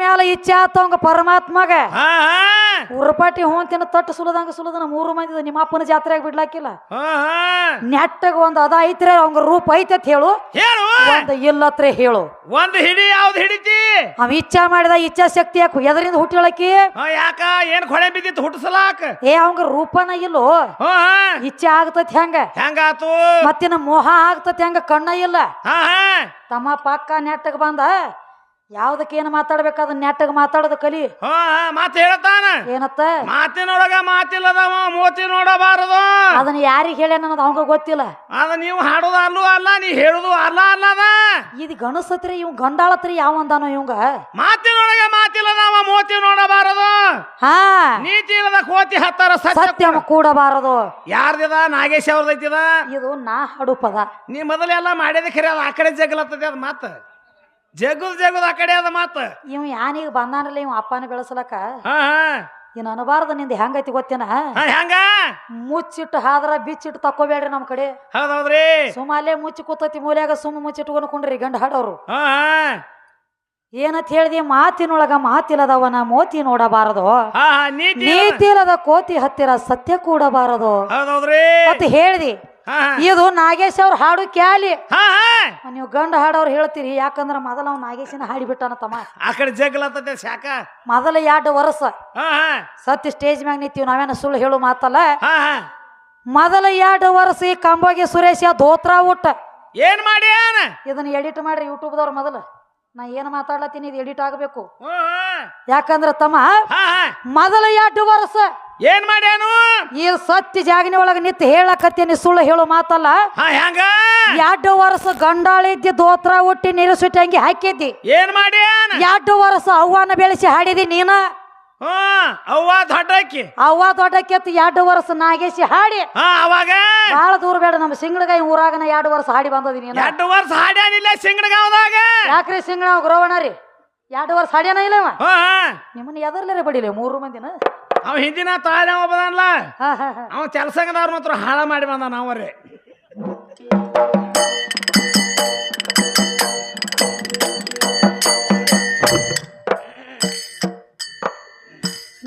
ಮ್ಯಾಲ ಇಚ್ಛೆ ಆತವಂಗ ಪರಮಾತ್ಮಗ ಹಾ ಹಾ ಉರ್ಪಾಟಿ ಹೋಂತಿನ ತಟ್ಟು ಸುಲದಂಗ 3 ಮಂದಿ ನಿಮ್ಮ ಅಪ್ಪನ ಜಾತ್ರೆಯಾಗ ಬಿಡ್ಲಾಕಿಲ್ಲ ಹಾ ಹಾ ನೆಟ್ಟಗ ಒಂದ್ ಅದ ಐತ್ರಿ ಅವಂಗ ರೂಪ ಐತೆ ಅಂತ ಹೇಳು ಹೇಳು ಒಂದ್ ಇಲ್ಲತ್ರೆ ಹೇಳು ಒಂದ್ ಹಿಡಿ ಯಾವ್ದು ಹಿಡಿತಿ ಅವ ಇಚ್ಛಾ ಮಾಡಿದ ಇಚ್ಛಾ ಶಕ್ತಿ ಯಾಕೆ ಎದರಿಂದ ಹುಟ್ಟಿಳಕಿ ಯಾಕ ಏನ್ ಕೊಳೆ ಬಿದ್ದಿತ್ತು ಹುಟ್ಟಸಲಾಕ ಅವಂಗ ರೂಪನ ಇಲ್ಲೋ ಹಾ ಇಚ್ಛೆ ಆಗ್ತತಿ ಹೆಂಗ ಹೆಂಗಾತು ಮತ್ತಿನ ಮೋಹ ಆಗ್ತತಿ ಹೆಂಗ ಕಣ್ಣ ಇಲ್ಲ ಹಾ ಹಾ ತಮ್ಮ ಪಕ್ಕ ನೆಟ್ಟಗ ಬಂದ ಯಾವ್ದಕ್ಕೆ ಏನ್ ಮಾತಾಡ್ಬೇಕಾದ ನೆಟ್ಟಗ ಮಾತಾಡೋದು ಕಲಿ ಹಾ ಮಾತು ಹೇಳ್ತಾನ ಏನತ್ತ ಮಾತಿನೊಳಗ ಮಾತಿಲ್ಲದವ ಮೋತಿ ನೋಡಬಾರದು ಅದನ್ನ ಯಾರಿಗ ಹೇಳ ಅನ್ನೋದು ಅವಂಗ ಗೊತ್ತಿಲ್ಲ ಅದ ನೀವು ಹಾಡೋದು ಅಲ್ಲೂ ಅಲ್ಲ ನೀ ಹೇಳುದು ಅಲ್ಲ ಅಲ್ಲದ ಇದು ಗಣಸತ್ರಿ ಇವ್ ಗಂಡಾಳತ್ರಿ ಯಾವ ಅಂದಾನೋ ಇವಂಗ ಮಾತಿನೊಳಗ ಮಾತಿಲ್ಲದವ ಮೋತಿ ನೋಡಬಾರದು ಹಾ ನೀತಿ ಇಲ್ಲದ ಕೋತಿ ಹತ್ತಾರ ಸತ್ಯಮ ಕೂಡಬಾರದು ಯಾರ್ದಿದ ನಾಗೇಶ್ ಅವ್ರದೈತಿದ ಇದು ನಾ ಹಾಡು ಪದ ನೀ ಮೊದಲೆಲ್ಲ ಮಾಡಿದ ಖರೆ ಅದ ಆ ಕಡೆ ಜಗಲತ್ತದ ಅದ ಮಾತ ಜಗುದ್ ಆ ಕಡೆ ಅದ ಮಾತ ಇವ್ ಯಾನೀಗ ಬಂದಾನಲ್ಲ ಇವ್ ಅಪ್ಪನ ಬೆಳೆಸಲಕ ಹಾ ಹಾ ಇನ್ ಅನಬಾರ್ದ ನಿಂದ ಹೆಂಗೈತಿ ಗೊತ್ತೇನ ಹೆಂಗ ಮುಚ್ಚಿಟ್ಟು ಹಾದ್ರ ಬಿಚ್ಚಿಟ್ಟು ತಕ್ಕೋಬೇಡ್ರಿ ನಮ್ ಕಡೆ ಹೌದೌದ್ರಿ ಸುಮ್ಮ ಅಲ್ಲೇ ಮುಚ್ಚಿ ಕೂತತಿ ಮೂಲ್ಯಾಗ ಸುಮ್ಮ ಮುಚ್ಚಿಟ್ಕೊಂಡು ಕುಂಡ್ರಿ ಗಂಡ ಹಾಡೋರು ಹಾ ಏನತ್ ಹೇಳ್ದಿ ಮಾತಿನೊಳಗ ಮಾತಿಲ್ಲದವನ ಮೋತಿ ನೋಡಬಾರದು ಹಾ ನೀತಿ ನೀತಿ ಇಲ್ಲದ ಕೋತಿ ಹತ್ತಿರ ಸತ್ಯ ಕೂಡಬಾರದು ಹೌದೌದ್ರಿ ಮತ್ತೆ ಹೇಳ್ದಿ ಇದು ನಾಗೇಶ್ ಅವ್ರ ಹಾಡು ಕ್ಯಾಲಿ ಹಾ ನೀವು ಗಂಡ ಹಾಡವ್ರು ಹೇಳ್ತೀರಿ ಯಾಕಂದ್ರ ಮೊದಲ ಅವ್ ನಾಗೇಶನ ಹಾಡಿ ಬಿಟ್ಟಾನ ತಮ್ಮ ಆ ಕಡೆ ಜಗಲತ್ತದ ಶಾಕ ಮೊದಲ 2 ವರ್ಷ ಹಾ ಸತ್ಯ ಸ್ಟೇಜ್ ಮ್ಯಾಗ ನಿಂತೀವಿ ನಾವೇನ ಸುಳ್ಳು ಹೇಳು ಮಾತಲ್ಲ ಹಾ ಮೊದಲ 2 ವರ್ಷ ಈ ಕಂಬೋಗಿ ಸುರೇಶ ಧೋತ್ರ ಊಟ ಏನ್ ಮಾಡ್ಯಾನ ಇದನ್ನ ಎಡಿಟ್ ಮಾಡ್ರಿ ಯೂಟ್ಯೂಬ್ದವ್ರು ಮೊದಲ ನಾ ಏನ್ ಮಾತಾಡ್ಲತ್ತೀನಿ ಇದು ಎಡಿಟ್ ಆಗ್ಬೇಕು ಯಾಕಂದ್ರ ತಮ್ಮ ಮೊದಲ 2 ವರ್ಷ ಏನ್ ಮಾಡ್ಯಾನು ಈ ಸತ್ಯ ಜಾಗನಿ ಒಳಗ ನಿಂತು ಹೇಳಕತ್ತೀನಿ ಸುಳ್ಳು ಹೇಳು ಮಾತಲ್ಲ ಹೆಂಗ 2 ವರ್ಷ ಗಂಡಾಳಿದ್ದಿ ದೋತ್ರ ಹುಟ್ಟಿ ನೀರು ಸುಟ್ಟಿ ಹಂಗೆ ಹಾಕಿದ್ದಿ ಏನ್ ಮಾಡ್ಯಾನ 2 ವರ್ಷ ಅವ್ವನ ಬೆಳೆಸಿ ಹಾಡಿದಿ ನೀನ ಅವ್ವ ದೊಡ್ಡಕ್ಕಿ ಅವ್ವ ದೊಡ್ಡಕ್ಕೆತ್ತು 2 ವರ್ಷ ನಾಗೇಶಿ ಹಾಡಿ ಅವಾಗ ಬಾಳ ದೂರ ಬೇಡ ನಮ್ಮ ಸಿಂಗಳಗಾಯಿ ಊರಾಗನ 2 ವರ್ಷ ಹಾಡಿ ಬಂದದಿ ನೀನು 2 ವರ್ಷ ಹಾಡ್ಯಾನಿಲ್ಲ ಸಿಂಗಡಗಾವದಾಗ ಯಾಕ್ರಿ ಸಿಂಗಣ ಗ್ರೋವಣ ರೀ 2 ವರ್ಷ ಹಾಡ್ಯಾನ ಇಲ್ಲ ನಿಮ್ಮನ್ನ ಎದರ್ಲೇ ಬಡಿಲಿ 3 ಮಂದಿನ ಅವ ಹಿಂದಿನ ತಾಳೆ ಒಬ್ಬದಲ್ಲ ಅವ ಕೆಲಸಗದವ್ರ ಮಾತ್ರ ಹಾಳ ಮಾಡಿ ಬಂದ ನಾವ್ರಿ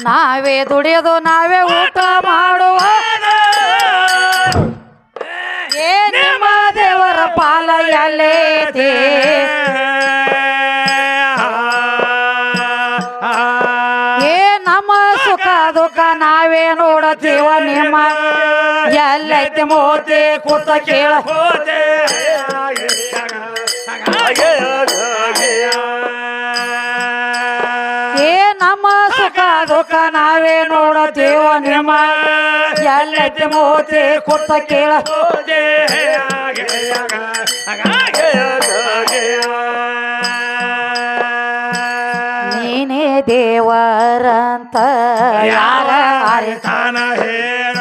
ನಾವೇ ದುಡಿಯೋದು ನಾವೇ ಊಟ ಮಾಡುವ ಏ ನಿಮ್ಮ ದೇವರ ಪಾಲ ಎಲ್ಲೈತೆ ಏ ನಮ್ಮ ಸುಖ ದುಃಖ ನಾವೇ ನೋಡತೀವ ನಿಮ್ಮ ಎಲ್ಲೈತೆ ಮೋತಿ ಕೂತ ಕೇಳ ಏ ನಮ್ಮ ಸುಖ ದುಃಖ ನಾವೇ ನೋಡತೀವ ನಿಮ್ಮ ಎಲ್ಲೈತೆ ಮೋತಿ ಕೂತ ಕೇಳ ನೀನೇ ದೇವರಂತ ಯಾರ ಅರಿತಾನ ಹೇಳ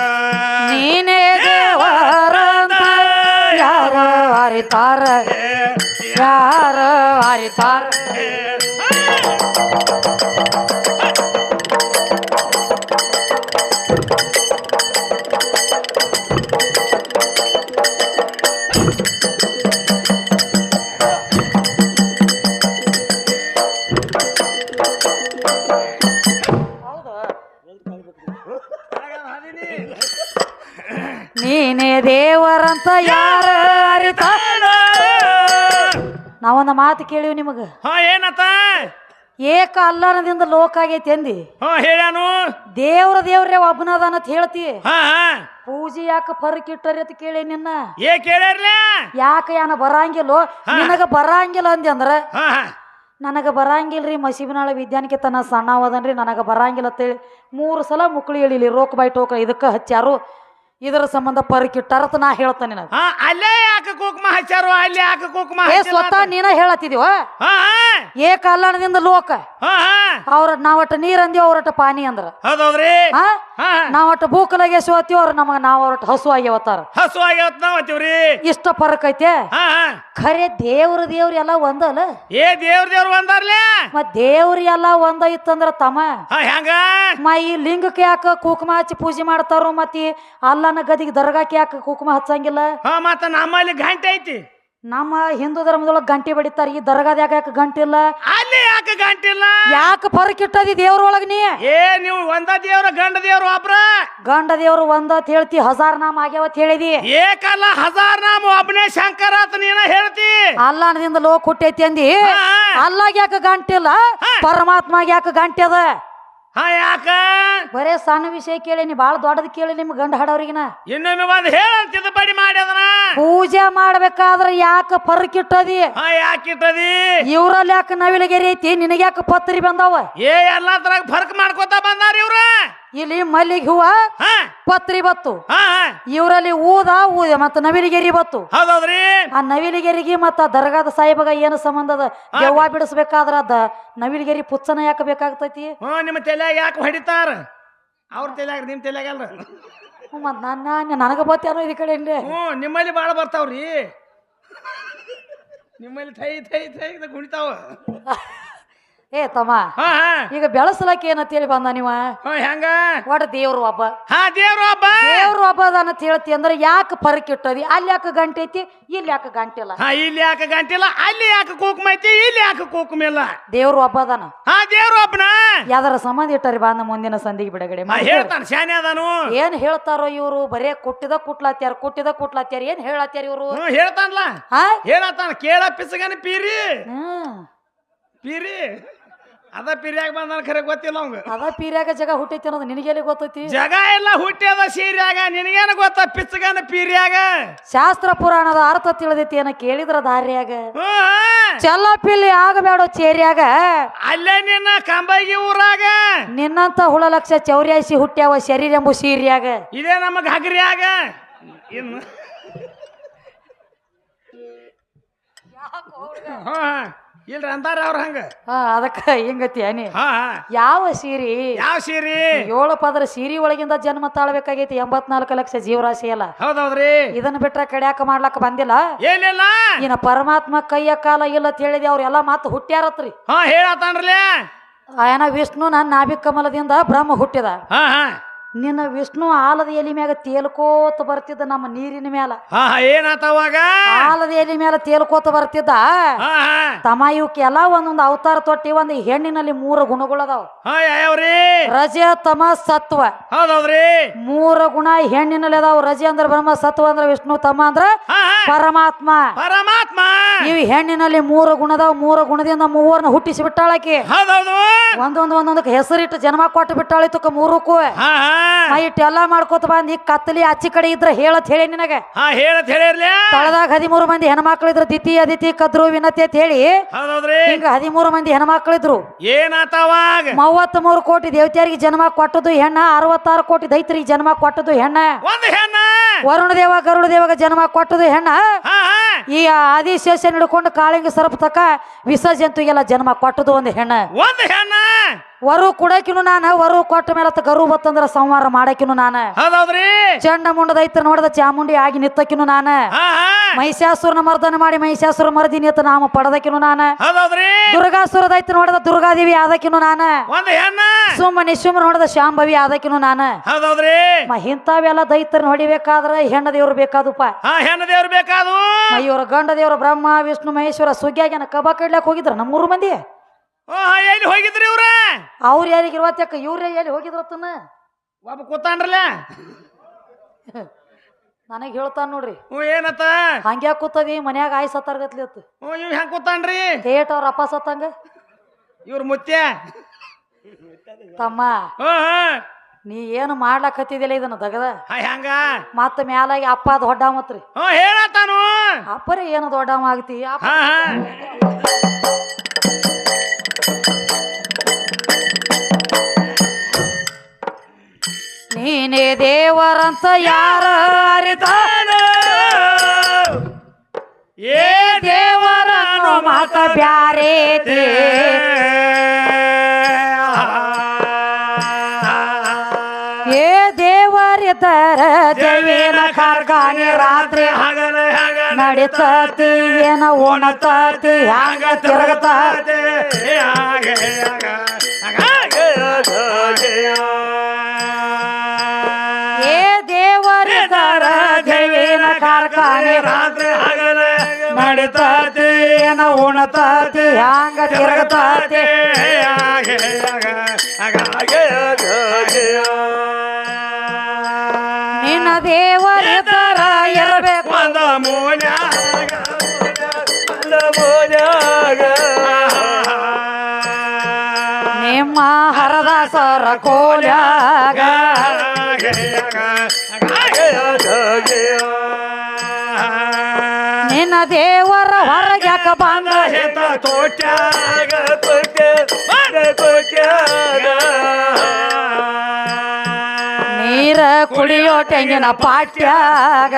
ನೀನೇ ದೇವರಂತ ಯಾರ ಅರಿತಾರ ಯಾರ ಅರಿತಾರ ನೀನೇ ದೇವರಂತ ಯಾರ ಅರಿತಾರ ನಾವೊಂದು ಮಾತು ಕೇಳಿವಿ ನಿಮಗ ಏನತ್ತ ಏಕ ಅಲ್ಲನದಿಂದ ಲೋಕ ಆಗೈತಿ ಅಂದಿ ಹೇಳ್ಯಾನು ದೇವ್ರೇ ಒಬ್ಬನದಾನ ಅಂತ ಹೇಳ್ತಿ ಹಾ ಪೂಜೆ ಯಾಕ ಫರ್ಕ್ ಇಟ್ಟರಿ ಅಂತ ಕೇಳಿ ನಿನ್ನ ಕೇಳ್ಯಾರ್ಲ ಯಾಕ ಯಾನ ಬರಂಗಿಲ್ಲೋ ನಿನಗ ಬರಂಗಿಲ್ಲ ಅಂದಿ ಅಂದ್ರ ನನಗ ಬರಂಗಿಲ್ರಿ ಮಸೀಬಿನಾಳ ವಿದ್ಯಾನಿಕೇತನ ತನ ಸಣ್ಣವದನ್ರಿ ನನಗ ಬರಂಗಿಲ್ಲ ಅಂತೇಳಿ 3 ಸಲ ಮುಕ್ಳಿ ಹೇಳಿಲಿ ರೋಕ್ ಬೈ ಟೋಕ ಇದಕ್ಕ ಹಚ್ಚಾರು ಇದರ ಸಂಬಂಧ ಪರಿಕಿಟ್ಟಾರತ ನಾ ಹೇಳ್ತಾನೆ ಅಲ್ಲೇ ಯಾಕೆ ಕುಕ್ಮ ಹಚ್ಚಾರು ಅಲ್ಲಿ ಯಾಕೆ ಕುಕ್ಮ ಸ್ವತಃ ನೀನ ಹೇಳತ್ತಿದೀವ ಏಕ ಅಲ್ಲಣದಿಂದ ಲೋಕ ಅವ್ರ ನಾವಟ್ಟ ನೀರ್ ಅಂದಿವ ಅವ್ರಟ ಪಾನಿ ಅಂದ್ರ ಹೌದೌದ್ರಿ ನಾವಟ್ಟ ಭೂಕಲಾಗೆ ಸೋತಿವ್ ಅವ್ರ ನಮಗ ನಾವ್ ಅವ್ರಟ ಹಸು ಆಗ್ಯವತ್ತಾರ ಹಸು ಆಗ್ಯವತ್ ನಾವತ್ತೀವ್ರಿ ಇಷ್ಟ ಫರಕ್ ಐತೆ ಖರೆ ದೇವ್ರ ಎಲ್ಲ ಒಂದಲ್ಲ ದೇವ್ರ ಒಂದಾರ್ಲೆ ಮತ್ ದೇವ್ರ ಎಲ್ಲ ಒಂದ ಇತ್ತಂದ್ರ ತಮ್ಮ ಹೆಂಗ ಈ ಲಿಂಗಕ್ಕೆ ಯಾಕ ಕುಕುಮ ಹಚ್ಚಿ ಪೂಜೆ ಮಾಡ್ತಾರ ಮತ್ತಿ ಅಲ್ಲನ ಗದಿಗೆ ದರ್ಗಾಕ್ಕೆ ಯಾಕ ಕುಕುಮ ಹಚ್ಚಂಗಿಲ್ಲ ಮತ್ತ ನಮ್ಮಲ್ಲಿ ಗಂಟೆ ಐತಿ ನಮ್ಮ ಹಿಂದೂ ಧರ್ಮದೊಳಗೆ ಗಂಟೆ ಬಡಿತಾರ ಈ ದರ್ಗಾದ ಯಾಕೆ ಗಂಟಿಲ್ಲ ಅಲ್ಲಿ ಯಾಕೆ ಗಂಟಿಲ್ಲ ಯಾಕೆ ಫರಕ್ ಇಟ್ಟದಿ ದೇವ್ರೊಳಗ ನೀ ನೀವು ಒಂದ ದೇವ್ರ ಗಂಡ ದೇವ್ರ ಒಬ್ರ ಗಂಡ ದೇವ್ರು ಒಂದತ್ ಹೇಳ್ತಿ ಹಜಾರ್ ನಾಮ ಆಗ್ಯಾವತ್ ಹೇಳಿದಿ ಏಕಲ್ಲ ಹಜಾರ್ ನಾಮ ಒಬ್ಬನೇ ಶಂಕರ ಅಂತ ನೀನ ಹೇಳ್ತಿ ಅಲ್ಲದಿಂದ ಲೋಕ ಹುಟ್ಟೈತಿ ಅಂದಿ ಅಲ್ಲಾಗ ಯಾಕೆ ಗಂಟಿಲ್ಲ ಪರಮಾತ್ಮಾಗ ಯಾಕೆ ಗಂಟೆ ಅದ ಯಾಕ ಬರೇ ಸಣ್ಣ ವಿಷಯ ಕೇಳಿ ನೀ ಬಾಳ ದೊಡ್ಡದ್ ಕೇಳಿ ನಿಮ್ ಗಂಡ ಹಾಡವ್ರಿಗಿನ ಇನ್ನೊಮ್ಮೆ ಬಂದ್ ಹೇಳಂತಿದ್ದ ಬಡಿ ಮಾಡಿ ಅದನ್ನ ಪೂಜೆ ಮಾಡ್ಬೇಕಾದ್ರ ಯಾಕ ಫರಕ್ ಇಟ್ಟದಿ ಯಾಕಿಟ್ಟದಿ ಇವ್ರಲ್ಲಿ ಯಾಕೆ ನವಿಲಗೆರಿ ಐತಿ ನಿನಗ ಯಾಕೆ ಪತ್ರಿ ಬಂದಾವ ಎಲ್ಲಾ ತರ ಫರ್ಕ್ ಮಾಡ್ಕೋತಾ ಬಂದಾರ ಇವ್ರ ಇಲ್ಲಿ ಮಲ್ಲಿಗೆ ಹೂವ ಪತ್ರಿ ಬತ್ತು ಇವ್ರಲ್ಲಿ ಊದ ಮತ್ತ ನವಿಲಿಗೆರಿ ಬತ್ತು ಹೌದೌದ್ರಿ ಆ ನವಿಲಿಗೆರಿಗೆ ಮತ್ತ ದರ್ಗಾದ ಸಾಹೇಬಗ ಏನು ಸಂಬಂಧ ಅದ ದೆವ್ವ ಬಿಡಿಸ್ಬೇಕಾದ್ರ ಅದ ನವಿಲಿಗೆರಿ ಪುಚ್ಚನ ಯಾಕೆ ಬೇಕಾಗ್ತೈತಿ ನಿಮ್ಮ ತಲೆಯಾಗ ಯಾಕೆ ಹೊಡಿತಾರ ಅವ್ರ ತಲೆಯಾಗ ನಿಮ್ ತಲೆಯಾಗ ಅಲ್ರ ಮತ್ ನನಗ ಬತ್ತೇನೋ ಈ ಕಡೆ ನಿಮ್ಮಲ್ಲಿ ಬಾಳ ಬರ್ತಾವ್ರಿ ನಿಮ್ಮಲ್ಲಿ ಥೈ ಥೈ ಥೈ ಕುಣಿತಾವ ಏ ತಮ್ಮ ಈಗ ಬೆಳಸಲಕ್ಕೆ ಏನಂತೇಳಿ ಬಂದ ನೀವ ಹೆಂಗ ಒಡ ದೇವ್ರು ಒಬ್ಬ ದೇವ್ರು ಒಬ್ಬ ಅದ ಹೇಳ್ತಿ ಅಂದ್ರೆ ಯಾಕೆ ಫರಕ್ ಇಟ್ಟದಿ ಅಲ್ಲಿ ಯಾಕೆ ಗಂಟೆ ಐತಿ ಇಲ್ಲಿ ಯಾಕೆ ಗಂಟೆ ಇಲ್ಲ ಇಲ್ಲಿ ಯಾಕೆ ಗಂಟಿಲ್ಲ ಅಲ್ಲಿ ಯಾಕೆ ಕುಕುಮ ಐತಿ ಇಲ್ಲಿ ಯಾಕೆ ಕುಕುಮ ಇಲ್ಲ ದೇವ್ರು ಒಬ್ಬ ಅದಾನ ದೇವ್ರು ಒಬ್ಬನ ಯಾವ್ದಾರ ಸಂಬಂಧ ಇಟ್ಟಾರಿ ಬಂದ ಮುಂದಿನ ಸಂದಿಗೆ ಬಿಡುಗಡೆ ಹೇಳ್ತಾನ ಶಾನೆ ಅದಾನು ಏನ್ ಹೇಳ್ತಾರೋ ಇವ್ರು ಬರೇ ಕುಟ್ಟಿದ ಏನ್ ಹೇಳತ್ಯಾರ ಇವ್ರು ಹೇಳ್ತಾನಲ್ಲ ಹೇಳತ್ತಾನ ಕೇಳ ಪಿಸಗನ ಪೀರಿ ಪೀರಿ ಅದ ಪಿರಿಯಾಗ ಬಂದ ಖರೆ ಗೊತ್ತಿಲ್ಲ ಅವಂಗ ಅದ ಪೀರ್ಯಾಗ ಜಗ ಹುಟ್ಟೈತಿ ಅನ್ನೋದು ನಿನಗೆಲ್ಲಿ ಗೊತ್ತೈತಿ ಜಗ ಎಲ್ಲ ಹುಟ್ಟ್ಯದ ಸೀರ್ಯಾಗ ನಿನಗೇನ ಗೊತ್ತ ಪಿಚ್ಚಗನ ಪೀರ್ಯಾಗ ಶಾಸ್ತ್ರ ಪುರಾಣದ ಅರ್ಥ ತಿಳಿದೈತಿ ಏನ ಕೇಳಿದ್ರ ದಾರ್ಯಾಗ ಚಲ್ಲಪಿಲ್ಲಿ ಆಗಬೇಡೋ ಚೇರ್ಯಾಗ ಅಲ್ಲೇ ನಿನ್ನ ಕಂಬಗಿ ಊರಾಗ ನಿನ್ನಂತ ಹುಳ ಲಕ್ಷ ಚೌರ್ಯಾಸಿ ಹುಟ್ಟ್ಯಾವ ಶರೀರ ಎಂಬು ಸೀರ್ಯಾಗ ಇದೇ ನಮ್ಮ ಹಗರಿಯಾಗ ಇನ್ನು ಇಲ್ರಿ ಅಂತಾರ ಅವ್ರ ಹಂಗ ಅದಕ್ಕ ಹಿಂಗತಿ ಅನಿ ಯಾವ ಸೀರಿ 7 ಪದರ ಸೀರಿ ಒಳಗಿಂದ ಜನ್ಮ ತಾಳ್ಬೇಕಾಗೈತಿ 84 ಲಕ್ಷ ಜೀವರಾಶಿ ಅಲ್ಲ ಹೌದೌದ್ರಿ ಇದನ್ನ ಬಿಟ್ರ ಕಡ್ಯಾಕ ಮಾಡ್ಲಕ್ಕ ಬಂದಿಲ್ಲ ಏನಿಲ್ಲ ಇನ್ನ ಪರಮಾತ್ಮ ಕೈಯ ಕಾಲ ಇಲ್ಲ ಅಂತ ಹೇಳಿದಿ ಅವ್ರೆಲ್ಲ ಮಾತು ಹುಟ್ಟ್ಯಾರತ್ರಿ ಹೇಳತಾನ್ರಲ್ಲ ಏನ ವಿಷ್ಣು ನನ್ನ ನಾಭಿ ಕಮಲದಿಂದ ಬ್ರಹ್ಮ ಹುಟ್ಟಿದ ನಿನ್ನ ವಿಷ್ಣು ಆಲದ ಎಲಿ ಮ್ಯಾಗ ತೇಲ್ಕೋತ ಬರ್ತಿದ್ದ ನಮ್ಮ ನೀರಿನ ಮ್ಯಾಲ ಏನಾತವಾಗ ಆಲದ ಎಲಿ ಮ್ಯಾಲ ತೇಲ್ಕೋತ ಬರ್ತಿದ್ದ ತಮ್ಮ ಇವಕ್ಕೆಲ್ಲ ಒಂದೊಂದು ಅವತಾರ ತೊಟ್ಟಿ ಒಂದು ಹೆಣ್ಣಿನಲ್ಲಿ 3 ಗುಣಗಳದಾವ ರಜ ತಮ ಸತ್ವ ಹೌದೌದ್ರಿ 3 ಗುಣ ಹೆಣ್ಣಿನಲ್ಲಿ ಅದಾವ ರಜೆ ಅಂದ್ರ ಬ್ರಹ್ಮ ಸತ್ವ ಅಂದ್ರ ವಿಷ್ಣು ತಮ್ಮ ಅಂದ್ರ ಪರಮಾತ್ಮ ಇವ್ ಹೆಣ್ಣಿನಲ್ಲಿ 3 ಗುಣದಾವ 3 ಗುಣದಿಂದ 3 ಹುಟ್ಟಿಸಿ ಬಿಟ್ಟಾಳಕಿ ಒಂದೊಂದಕ್ಕೆ ಹೆಸರಿಟ್ಟು ಜನ್ಮ ಕೊಟ್ಟು ಬಿಟ್ಟಾಳಿತಕ್ಕ 3ಕ್ಕೂ ಇಟ್ಟೆಲ್ಲಾ ಮಾಡ್ಕೋತ ಬಂದಿ ಕತ್ತಲಿ ಆಚಿ ಕಡೆ ಇದ್ರ ಹೇಳತ್ ಹೇಳಿ ನಿನಗ ತಳದಾಗ 13 ಮಂದಿ ಹೆಣ್ಮಕ್ಳು ಇದ್ರು ದಿತಿ ಅದಿತಿ ಕದ್ರು ವಿನತಿ ಅಂತ ಹೇಳಿ ಹಿಂಗ 13 ಮಂದಿ ಹೆಣ್ಮಕ್ಳು ಇದ್ರು 33 ಕೋಟಿ ದೇವತೆಯರಿಗೆ ಜನ್ಮ ಕೊಟ್ಟದು ಹೆಣ್ಣ 66 ಕೋಟಿ ದೈತ್ರಿಗೆ ಜನ್ಮ ಕೊಟ್ಟದು ಹೆಣ್ಣ ವರುಣ ದೇವ ಗರುಡ ದೇವಗ ಜನ್ಮ ಕೊಟ್ಟದು ಹೆಣ್ಣ ಈ ಆದಿಶೇಷ ಹಿಡ್ಕೊಂಡು ಕಾಳಿಂಗ ಸರ್ಪ ತಕ ವಿಸ ಜಂತುಗೆಲ್ಲ ಜನ್ಮ ಕೊಟ್ಟದು ಒಂದು ಹೆಣ್ಣ ವರು ಕುಡಕಿನು ನಾನ ವರು ಕೊಟ್ಟ ಮೇಲೆ ಗರು ಬತ್ತಂದ್ರ ಸಂಹಾರ ಮಾಡಕಿನು ನಾನ ಚಂಡ ಮುಂಡ ದೈತ್ರ ನೋಡದ ಚಾಮುಂಡಿ ಆಗಿ ನಿತ್ತಕಿನು ನಾನ ಮಹಿಷಾಸುರನ ಮರ್ದನ ಮಾಡಿ ಮಹಿಷಾಸುರ ಮರ್ದಿನಿ ಅಂತ ನಾಮ ಪಡೆದಕಿನು ನಾನ ದುರ್ಗಾಸುರ ದೈತ್ರ ನೋಡದ ದುರ್ಗಾದೇವಿ ಆದಕಿನು ನಾನ ಸುಮ್ಮ ನಿಶುಮ ನೋಡದ ಶಾಂಭವಿ ಆದಕಿನು ನಾನ ಇಂಥವೆಲ್ಲ ದೈತ್ರ ಹೊಡಿಬೇಕಾದ್ರ ಹೆಣ್ಣ ದೇವ್ರು ಬೇಕಾದಪ್ಪ ಇವ್ರ ಗಂಡ ದೇವ್ರ ಬ್ರಹ್ಮ ವಿಷ್ಣು ಮಹೇಶ್ವರ ಸುಗ್ಗಿಯಾಗ ಕಬಾ ಕಡ್ಲಾಕ್ ಹೋಗಿದ್ರ ನಮ್ಮ 3 ಮಂದಿ ಎಲ್ಲಿ ಹೋಗಿದ್ರಿ ಇವ್ರ ಅವ್ರ ಯಾರಿಗೆ ಇರ್ವತ್ತಕ್ಕ ಇವ್ರೇ ಎಲ್ಲಿ ಹೋಗಿದ್ರತ್ತನ ಒಬ್ಬ ಕೂತಾನ್ರಲ್ಲ ನನಗ್ ಹೇಳ್ತಾನ ನೋಡ್ರಿ ಏನತ್ತ ಹಂಗ್ಯಾಕ ಕೂತದಿ ಮನ್ಯಾಗ ಆಯ್ ಸತ್ತಾರ್ಗತ್ಲಿ ಅತ್ತ ಇವ್ ಹೆಂಗ್ ಕೂತಾನ್ರಿ ಥೇಟ್ ಅವ್ರ ಅಪ್ಪ ಸತ್ತಂಗ ಇವ್ರ ಮುತ್ಯ ತಮ್ಮ ನೀ ಏನು ಮಾಡ್ಲಕತ್ತಿದಿಲ್ಲ ಇದನ್ನ ದಗದ ಹೆಂಗ ಮತ್ತ ಮ್ಯಾಲಾಗಿ ಅಪ್ಪ ಅದ್ ದೊಡ್ಡ ಮತ್ರಿ ಹೇಳತಾನು ಅಪ್ಪರೇ ಏನು ದೊಡ್ಡ ಆಗ್ತಿ ನೀನೇ ದೇವರಂತ ಯಾರ ಅರಿತಾನ ಏ ದೇವರನು ಮಾತ ಬ್ಯಾರೇತಿ ಏ ದೇವರಿದ್ದರ ದೇವೇನ ಕಾರ್ಖಾನೆ ರಾತ್ರಿ ನಡಿತತಿ ಏನ ಉಣತತಿ ಹ್ಯಾಂಗ ತಿರುಗತತಿ ಏ ದೇವರಿದ್ದರ ದೇವೇನ ಕಾರ್ಖಾನೆ ರಾತ್ರಿ ಕುಡಿತಾತಿ ಏನ ಉಣತಾತಿ ಹ್ಯಾಂಗ ತಿರುಗತಾತಿ ನಿನ್ನ ದೇವರ ತರ ಇರಬೇಕು ಒಂದ ಮೋನ್ಯಾಗ ನಿಮ್ಮ ಹರದಾಸರ ಕೋಲ್ಯಾಗ ನಿನ್ನ ದೇವರ ಹೊರಗ್ಯಾಕ ಬಂದ ತೋಟ್ಯಾಗ ನೀರ ಕುಡಿಯೋ ತೆಂಗಿನ ಪಾಟ್ಯಾಗ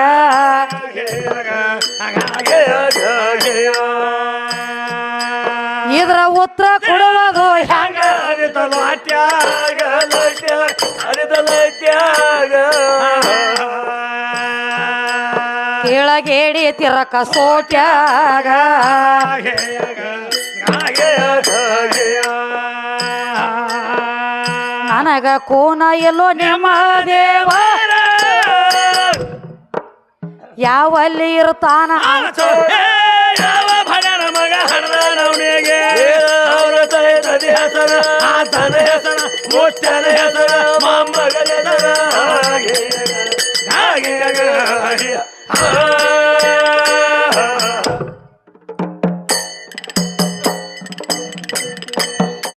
ಇದ್ರ ಉತ್ತರ ಕೊಡುವುದು ಹೆಂಗ ಕೆಳಗೇಡಿ ತಿರಕ ಸೋಟ್ಯಾಗ ನನಗ ಕೂನ ಎಲ್ಲೋ ನಿಮ್ಮ ದೇವರ ಯಾವಲ್ಲಿ ಇರ್ತಾನ ಯಾವ ಭಜನ ಮಗ ಹಣದ ನವನಿಗೆ ಅವರ ತಲೆ ಹೆಸರ ಆತನ ಹೆಸರ ಮುತ್ತನ ಹೆಸರ ಮೊಮ್ಮಗನ ಹೆಸರ